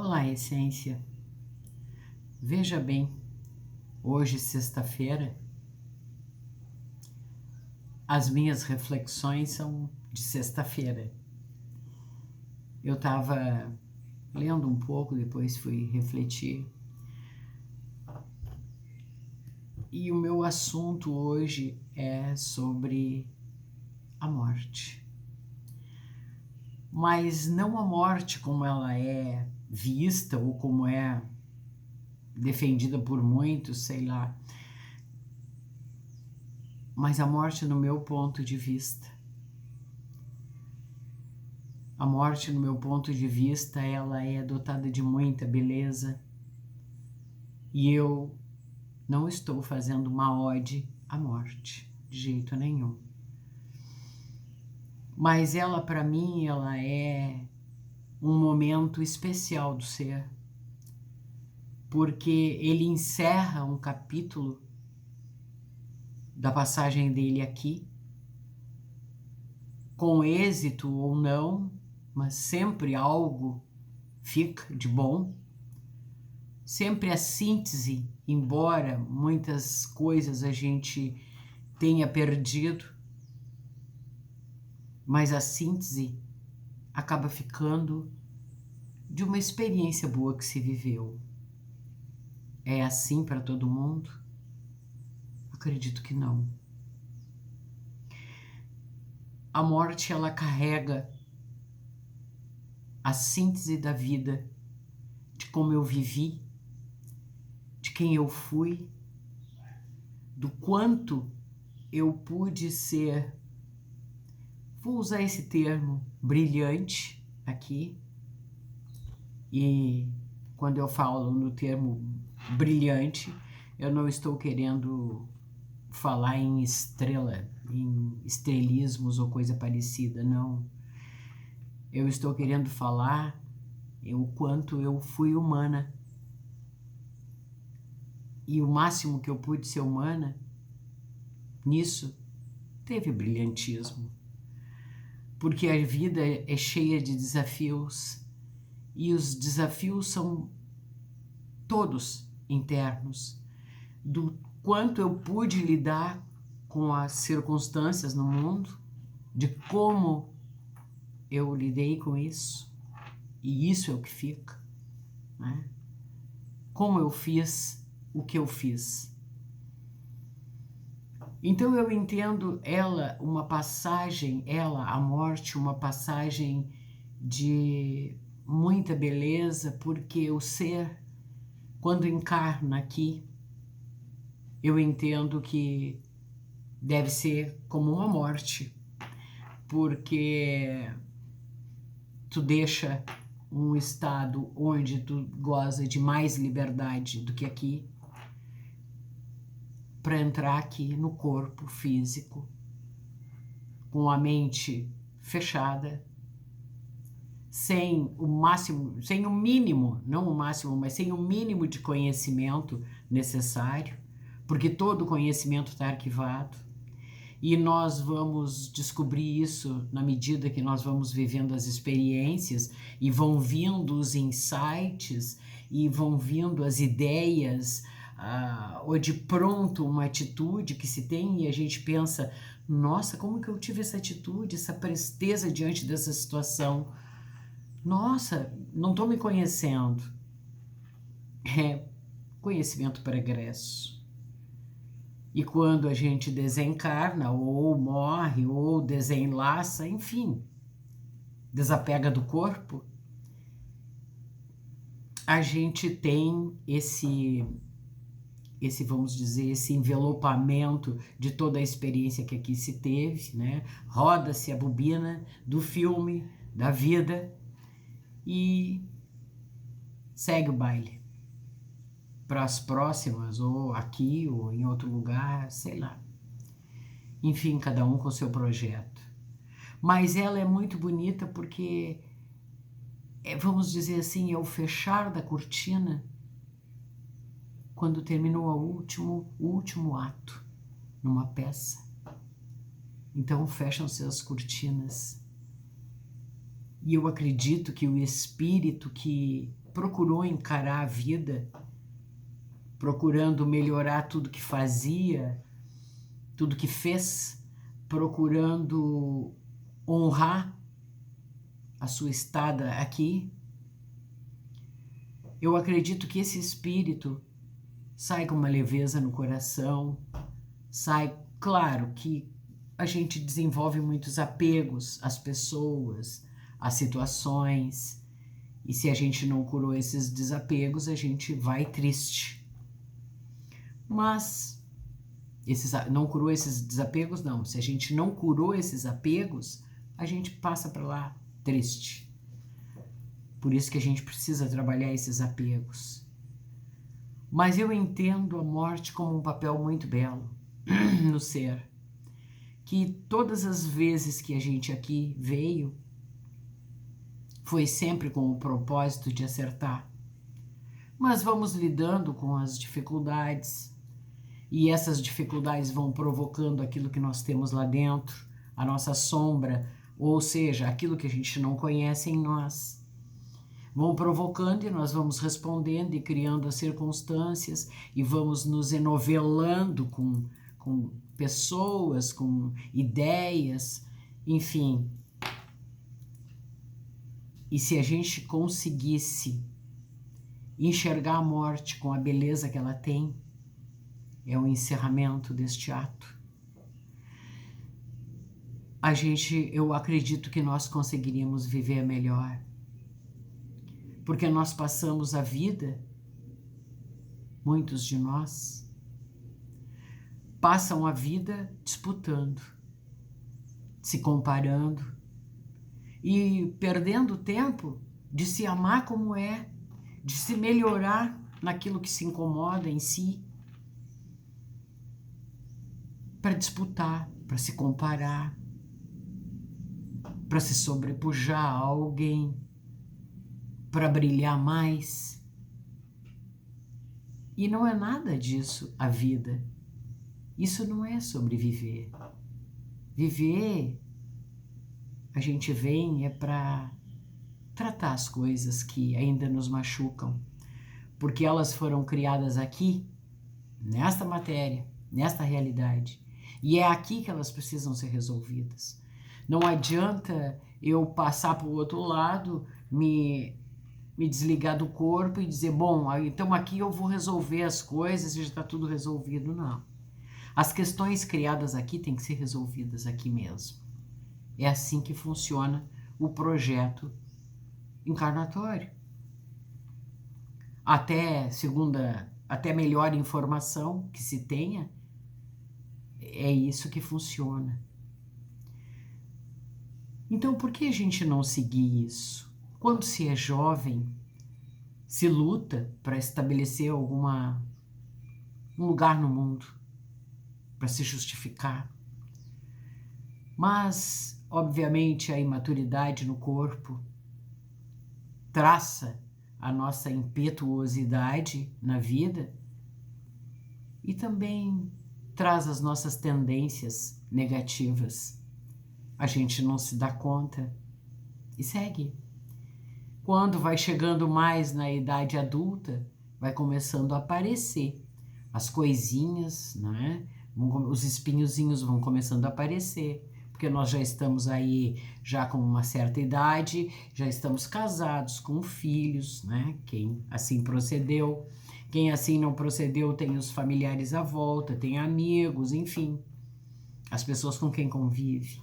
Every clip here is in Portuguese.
Olá, essência. Veja bem, hoje, sexta-feira, as minhas reflexões são de sexta-feira. Eu estava lendo um pouco, depois fui refletir. E o meu assunto hoje é sobre a morte. Mas não a morte como ela é vista ou como é defendida por muitos, sei lá. Mas a morte no meu ponto de vista. A morte, no meu ponto de vista, ela é dotada de muita beleza e eu não estou fazendo uma ode à morte, de jeito nenhum. Mas ela, para mim, ela é um momento especial do ser, porque ele encerra um capítulo da passagem dele aqui, com êxito ou não, mas sempre algo fica de bom. Sempre a síntese, embora muitas coisas a gente tenha perdido, mas a síntese acaba ficando de uma experiência boa que se viveu. É assim para todo mundo? Acredito que não. A morte, ela carrega a síntese da vida, de como eu vivi, de quem eu fui, do quanto eu pude ser, vou usar esse termo, brilhante aqui. E quando eu falo no termo brilhante, eu não estou querendo falar em estrela, em estrelismos ou coisa parecida, não. Eu estou querendo falar o quanto eu fui humana. E o máximo que eu pude ser humana, nisso, teve brilhantismo. Porque a vida é cheia de desafios, e os desafios são todos internos, do quanto eu pude lidar com as circunstâncias no mundo, de como eu lidei com isso, e isso é o que fica, né? Como eu fiz o que eu fiz. Então eu entendo ela, uma passagem, a morte, uma passagem de muita beleza, porque o ser, quando encarna aqui, eu entendo que deve ser como uma morte, porque tu deixa um estado onde tu goza de mais liberdade do que aqui, para entrar aqui no corpo físico, com a mente fechada, sem o máximo, sem o mínimo, não o máximo, mas sem o mínimo de conhecimento necessário, porque todo conhecimento está arquivado. E nós vamos descobrir isso na medida que nós vamos vivendo as experiências e vão vindo os insights e vão vindo as ideias, ou de pronto uma atitude que se tem e a gente pensa, nossa, como que eu tive essa atitude, essa presteza diante dessa situação? Nossa, não estou me conhecendo. É conhecimento pregresso. E quando a gente desencarna, ou morre, ou desenlaça, enfim, desapega do corpo, a gente tem esse, vamos dizer, esse envelopamento de toda a experiência que aqui se teve, né? Roda-se a bobina do filme, da vida, e segue o baile para as próximas, ou aqui, ou em outro lugar, sei lá. Enfim, cada um com seu projeto. Mas ela é muito bonita porque, vamos dizer assim, é o fechar da cortina quando terminou o último ato numa peça. Então fecham-se as cortinas E eu acredito que o espírito que procurou encarar a vida, procurando melhorar tudo que fazia, tudo que fez, procurando honrar a sua estada aqui, eu acredito que esse espírito sai com uma leveza no coração, sai, claro que a gente desenvolve muitos apegos às pessoas, às situações, e se a gente não curou esses desapegos, a gente vai triste. Mas não curou esses desapegos, não. Se a gente não curou esses apegos, a gente passa para lá triste. Por isso que a gente precisa trabalhar esses apegos. Mas eu entendo a morte como um papel muito belo no ser. Que todas as vezes que a gente aqui veio, foi sempre com o propósito de acertar. Mas vamos lidando com as dificuldades, e essas dificuldades vão provocando aquilo que nós temos lá dentro, a nossa sombra, ou seja, aquilo que a gente não conhece em nós. Vão provocando e nós vamos respondendo e criando as circunstâncias e vamos nos enovelando com pessoas, com ideias, enfim. E se a gente conseguisse enxergar a morte com a beleza que ela tem, é o encerramento deste ato. Eu acredito que nós conseguiríamos viver melhor. Porque nós passamos a vida, muitos de nós, passam a vida disputando, se comparando e perdendo tempo de se amar como é, de se melhorar naquilo que se incomoda em si, para disputar, para se comparar, para se sobrepujar a alguém, para brilhar mais. E não é nada disso a vida. Isso não é sobreviver. Viver, a gente vem para tratar as coisas que ainda nos machucam, porque elas foram criadas aqui, nesta matéria, nesta realidade, e é aqui que elas precisam ser resolvidas. Não adianta eu passar para o outro lado, me desligar do corpo e dizer, bom, então aqui eu vou resolver as coisas e já está tudo resolvido. Não. As questões criadas aqui têm que ser resolvidas aqui mesmo. É assim que funciona o projeto encarnatório. Até melhor informação que se tenha, é isso que funciona. Então, por que a gente não seguir isso? Quando se é jovem, se luta para estabelecer um lugar no mundo, para se justificar. Mas, obviamente, a imaturidade no corpo traça a nossa impetuosidade na vida e também traz as nossas tendências negativas. A gente não se dá conta e segue. Quando vai chegando mais na idade adulta, vai começando a aparecer as coisinhas, né? Os espinhozinhos vão começando a aparecer, porque nós já estamos aí já com uma certa idade, já estamos casados com filhos, né? Quem assim procedeu, quem assim não procedeu tem os familiares à volta, tem amigos, enfim, as pessoas com quem convive.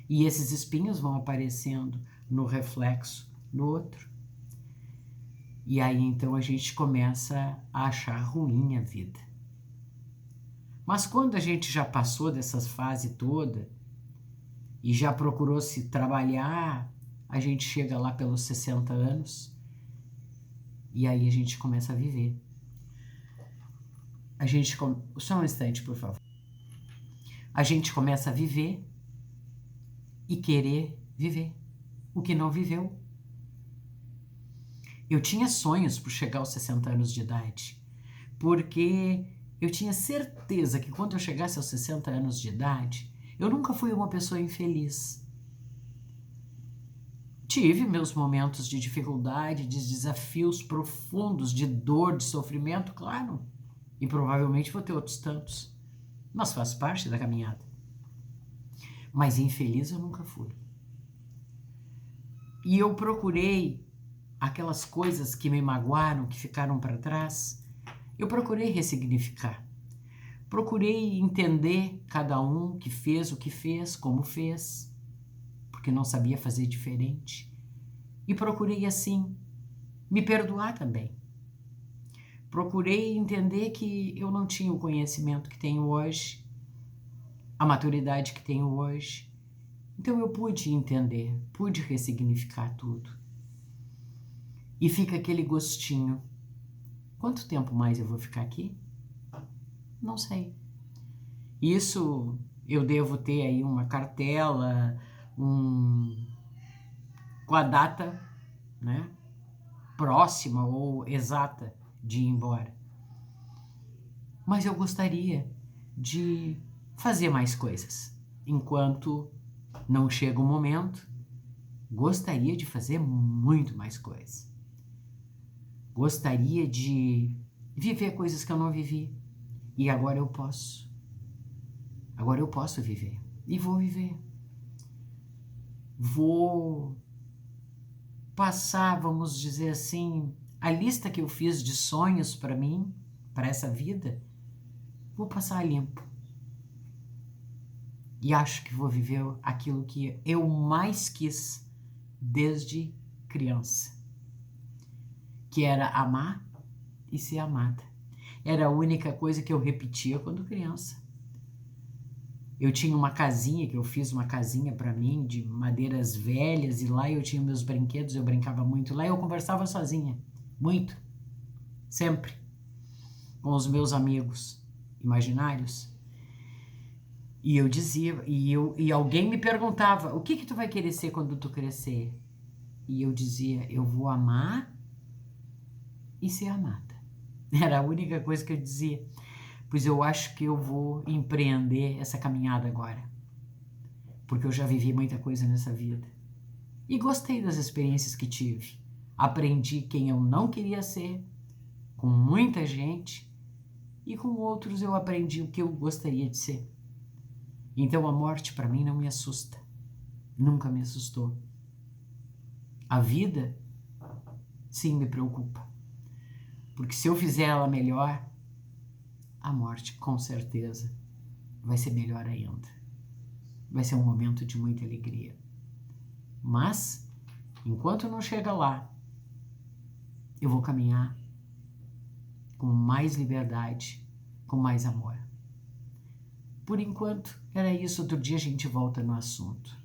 E esses espinhos vão aparecendo no reflexo no outro. E aí então a gente começa a achar ruim a vida. Mas quando a gente já passou dessa fase toda e já procurou se trabalhar, a gente chega lá pelos 60 anos e aí a gente começa a viver. Só um instante, por favor. A gente começa a viver e querer viver o que não viveu. Eu tinha sonhos por chegar aos 60 anos de idade, porque eu tinha certeza que quando eu chegasse aos 60 anos de idade, eu nunca fui uma pessoa infeliz. Tive meus momentos de dificuldade, de desafios profundos, de dor, de sofrimento, claro. E provavelmente vou ter outros tantos. Mas faz parte da caminhada. Mas infeliz eu nunca fui. E eu procurei aquelas coisas que me magoaram, que ficaram para trás, eu procurei ressignificar. Procurei entender cada um que fez o que fez, como fez, porque não sabia fazer diferente. E procurei, assim, me perdoar também. Procurei entender que eu não tinha o conhecimento que tenho hoje, a maturidade que tenho hoje. Então eu pude entender, pude ressignificar tudo. E fica aquele gostinho. Quanto tempo mais eu vou ficar aqui? Não sei. Isso eu devo ter aí uma cartela, com a data, né, próxima ou exata de ir embora. Mas eu gostaria de fazer mais coisas. Enquanto não chega o momento, gostaria de fazer muito mais coisas. Gostaria de viver coisas que eu não vivi. E agora eu posso. Agora eu posso viver. E vou viver. Vou passar, vamos dizer assim, a lista que eu fiz de sonhos para mim, para essa vida, vou passar limpo. E acho que vou viver aquilo que eu mais quis desde criança, que era amar e ser amada. Era a única coisa que eu repetia quando criança. Eu tinha uma casinha, que eu fiz uma casinha para mim, de madeiras velhas, e lá eu tinha meus brinquedos, eu brincava muito lá, e eu conversava sozinha, muito, sempre, com os meus amigos imaginários. E eu dizia, e alguém me perguntava, o que tu vai querer ser quando tu crescer? E eu dizia, eu vou amar e ser amada. Era a única coisa que eu dizia. Pois eu acho que eu vou empreender essa caminhada agora. Porque eu já vivi muita coisa nessa vida. E gostei das experiências que tive. Aprendi quem eu não queria ser, com muita gente, e com outros eu aprendi o que eu gostaria de ser. Então a morte para mim não me assusta. Nunca me assustou. A vida, sim, me preocupa. Porque se eu fizer ela melhor, a morte, com certeza, vai ser melhor ainda. Vai ser um momento de muita alegria. Mas, enquanto não chega lá, eu vou caminhar com mais liberdade, com mais amor. Por enquanto, era isso. Outro dia a gente volta no assunto.